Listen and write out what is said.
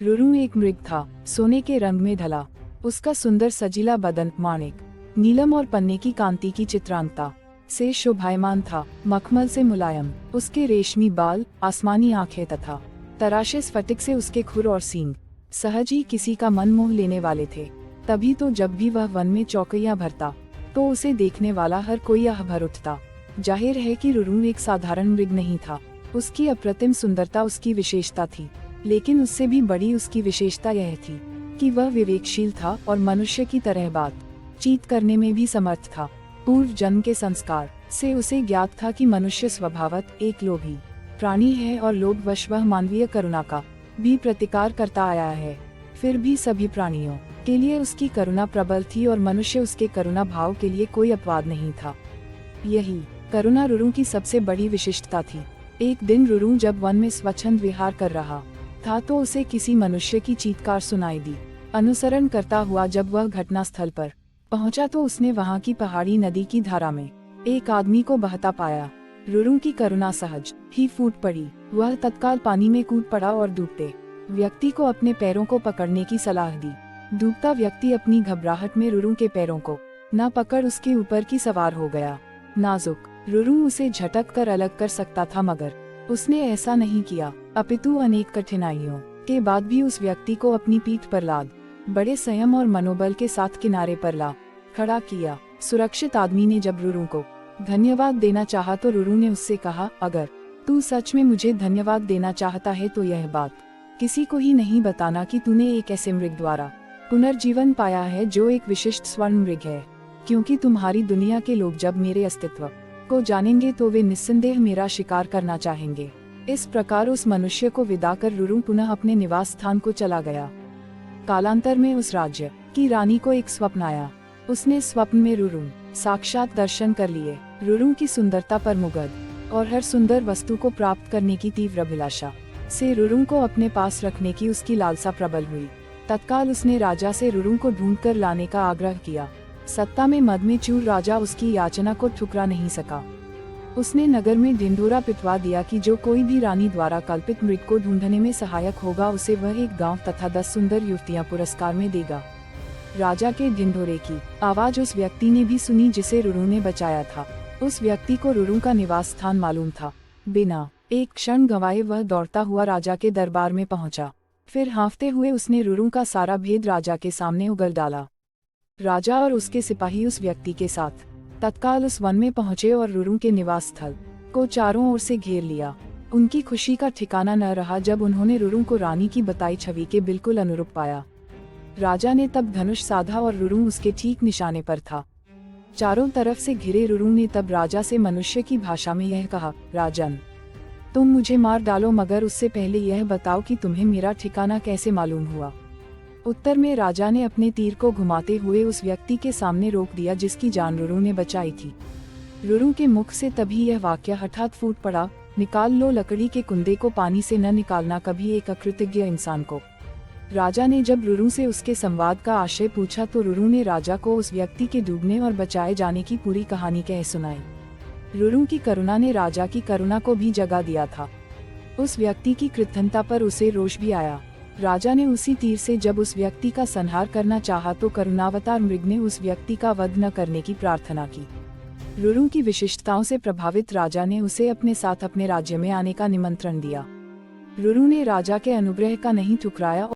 रुरु एक मृग था, सोने के रंग में ढला। उसका सुंदर सजीला बदन माणिक, नीलम और पन्ने की कांति की चित्रांकता से शोभायमान था। मखमल से मुलायम उसके रेशमी बाल, आसमानी आंखें तथा तराशे स्फटिक से उसके खुर और सींग सहज ही किसी का मन मोह लेने वाले थे। तभी तो जब भी वह वन में चौकैया भरता तो उसे देखने वाला हर कोई आह भर उठता। जाहिर है कि रुरु एक साधारण मृग नहीं था। उसकी अप्रतिम सुंदरता उसकी विशेषता थी, लेकिन उससे भी बड़ी उसकी विशेषता यह थी कि वह विवेकशील था और मनुष्य की तरह बातचीत करने में भी समर्थ था। पूर्व जन्म के संस्कार से उसे ज्ञात था कि मनुष्य स्वभावत एक लोभी प्राणी है और लोभवश वह मानवीय करुणा का भी प्रतिकार करता आया है। फिर भी सभी प्राणियों के लिए उसकी करुणा प्रबल थी और मनुष्य उसके करुणा भाव के लिए कोई अपवाद नहीं था। यही करुणा रुरु की सबसे बड़ी विशिष्टता थी। एक दिन रुरु जब वन में स्वच्छंद विहार कर रहा था तो उसे किसी मनुष्य की चीत्कार सुनाई दी। अनुसरण करता हुआ जब वह घटना स्थल पर पहुंचा तो उसने वहां की पहाड़ी नदी की धारा में एक आदमी को बहता पाया। रुरु की करुणा सहज ही फूट पड़ी। वह तत्काल पानी में कूद पड़ा और डूबते व्यक्ति को अपने पैरों को पकड़ने की सलाह दी। डूबता व्यक्ति अपनी घबराहट में रुरु के पैरों को न पकड़ उसके ऊपर की सवार हो गया। नाजुक रुरु उसे झटक कर अलग कर सकता था, मगर उसने ऐसा नहीं किया। अपितु अनेक कठिनाइयों के बाद भी उस व्यक्ति को अपनी पीठ पर लाद बड़े संयम और मनोबल के साथ किनारे पर ला खड़ा किया। सुरक्षित आदमी ने जब रुरु को धन्यवाद देना चाहा तो रुरु ने उससे कहा, अगर तू सच में मुझे धन्यवाद देना चाहता है तो यह बात किसी को ही नहीं बताना कि तूने एक ऐसे मृग द्वारा पुनर्जीवन पाया है जो एक विशिष्ट स्वर्ण मृग है, क्योंकि तुम्हारी दुनिया के लोग जब मेरे अस्तित्व को जानेंगे तो वे निस्संदेह मेरा शिकार करना चाहेंगे। इस प्रकार उस मनुष्य को विदा कर रुरु पुनः अपने निवास स्थान को चला गया। कालांतर में उस राज्य की रानी को एक स्वप्न आया। उसने स्वप्न में रुरु साक्षात दर्शन कर लिए। रुरु की सुंदरता पर मुग्ध और हर सुंदर वस्तु को प्राप्त करने की तीव्र अभिलाषा से रुरु को अपने पास रखने की उसकी लालसा प्रबल हुई। तत्काल उसने राजा से रुरु को ढूंढकर लाने का आग्रह किया। सत्ता में मद में चूर राजा उसकी याचना को ठुकरा नहीं सका। उसने नगर में ढिंढोरा पिटवा दिया कि जो कोई भी रानी द्वारा कल्पित मृग को ढूंढने में सहायक होगा उसे वह एक गांव तथा 10 सुंदर युवतियां पुरस्कार में देगा। राजा के ढिंढोरे की आवाज उस व्यक्ति ने भी सुनी जिसे रुरु ने बचाया था। उस व्यक्ति को रुरु का निवास स्थान मालूम था। बिना एक क्षण गंवाए वह दौड़ता हुआ राजा के दरबार में पहुंचा। फिर हाँफते हुए उसने रुरु का सारा भेद राजा के सामने उगल डाला। राजा और उसके सिपाही उस व्यक्ति के साथ तत्काल उस वन में पहुंचे और रुरु के निवास स्थल को चारों ओर से घेर लिया। उनकी खुशी का ठिकाना न रहा जब उन्होंने रुरु को रानी की बताई छवि के बिल्कुल अनुरूप पाया। राजा ने तब धनुष साधा और रुरु उसके ठीक निशाने पर था। चारों तरफ से घिरे रुरु ने तब राजा से मनुष्य की भाषा में यह कहा, राजन, तुम मुझे मार डालो, मगर उससे पहले यह बताओ कि तुम्हें मेरा ठिकाना कैसे मालूम हुआ। उत्तर में राजा ने अपने तीर को घुमाते हुए उस व्यक्ति के सामने रोक दिया जिसकी जान रुरु ने बचाई थी। रुरु के मुख से तभी यह वाक्य हठात फूट पड़ा, निकाल लो लकड़ी के कुंदे को, पानी से न निकालना कभी एक अकृतज्ञ इंसान को। राजा ने जब रुरु से उसके संवाद का आशय पूछा तो रुरु ने राजा को उस व्यक्ति के डूबने और बचाए जाने की पूरी कहानी कह सुनाई। रुरु की करुणा ने राजा की करुणा को भी जगा दिया था। उस व्यक्ति की कृतज्ञता पर उसे रोष भी आया। राजा ने उसी तीर से जब उस व्यक्ति का संहार करना चाहा तो करुणावतार मृग ने उस व्यक्ति का वध न करने की प्रार्थना की। रुरु की विशिष्टताओं से प्रभावित राजा ने उसे अपने साथ अपने राज्य में आने का निमंत्रण दिया। रुरु ने राजा के अनुग्रह का नहीं ठुकराया